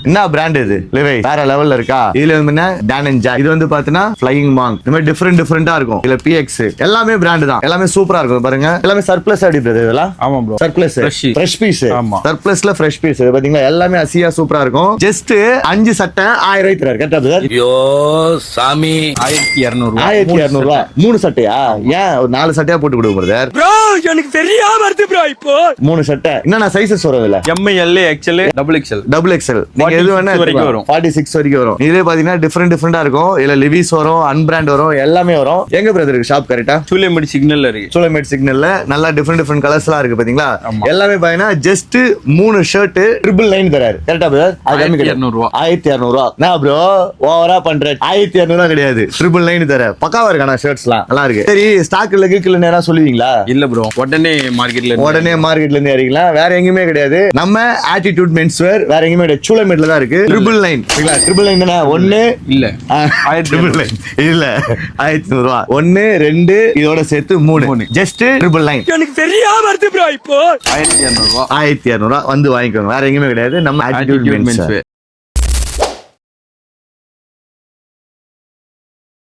என்ன பிராண்ட் இது லிவை வேற லெவல்ல இருக்கா. இதுல வந்து டான் அண்ட் ஜாக், இது வந்து பாத்தீங்கன்னா ஃப்ளையிங் மாங்க், இந்த மாதிரி டிஃபரெண்டா இருக்கும். இதுல PX எல்லாமே பிராண்ட் தான், எல்லாமே சூப்பரா இருக்கும். பாருங்க எல்லாமே சர்ப்ளஸ் அடி பிரதர், இதெல்லாம் ஆமா ப்ரோ, சர்ப்ளஸ் ஃப்ரெஷ் பீஸ். ஆமா, சர்ப்ளஸ்ல ஃப்ரெஷ் பீஸ் பாத்தீங்களா, எல்லாமே அசியா சூப்பரா இருக்கும். ஜஸ்ட் 5 சட்டை 1000 ரூபாய் தராரு. கரெக்டா பிரதர்? ஐயோ சாமி, 1200 1200 ரூபாய் 3 சட்டையா? ஏன் ஒரு 4 சட்டையா போட்டு கொடுங்க பிரதர். ப்ரோ எனக்கு தெரியாம வருது ப்ரோ. இப்போ 3 சட்டை என்னன்னா சைஸஸ் வரும் இதுல, ML XL XXL double XL, நீங்க எது வேணா வரைக்கும் வரும், 46 வரைக்கும் வரும். இதே பாத்தீங்கன்னா டிஃபரெண்டா இருக்கும். இதுல லிவிஸ் வரும், அன்பிராண்ட் வரும், எல்லாமே வரும். எங்க பிரதர் ஷாப் கரெக்டா? சூளைமேடு சிக்னல்ல இருக்கு. சூளைமேடு சிக்னல்ல நல்லா டிஃபரெண்ட் கலர்ஸ்லாம் இருக்கு பாத்தீங்களா. எல்லாமே பாத்தீங்கன்னா ஜஸ்ட் 3 ஷர்ட் 999 தராரு. கரெக்டா பிரதர்? அது கம்மி கிடையாது, 1200 ரூபாய். நான் ப்ரோ ஓவரா பண்றேன். 1200 ரூபாய் கிடையாது, 999 தர. பக்காவா இருக்கானா ஷர்ட்ஸ்லாம், நல்லா இருக்கு. சரி ஸ்டாக் இல்ல கீழ நேரா சொல்லுவீங்களா? இல்ல ப்ரோ, உடனே மார்க்கெட்ல இருந்து இறங்கிக்கலாம். வேற எங்கேயுமே கிடையாது. நம்ம ஆட்டிடியூட் மென்ஸ் வேர் வேற எங்கேயுமே கிடையாது, சூளைமேட்ல தான் இருக்கு. 999 999 ஒன்னு இல்ல 999 இல்ல 1200 ரூபாய். 1 2 இதோட சேர்த்து 3 ஜஸ்ட் 999. எனக்கு தெரியாம வருது ப்ரோ. இப்போ 1200 1200 ரூபாய் வந்து வாங்கிக்கோங்க. வேற எங்கேயுமே கிடையாது, நம்ம ஆட்டிடியூட் மென்ஸ் வேர்.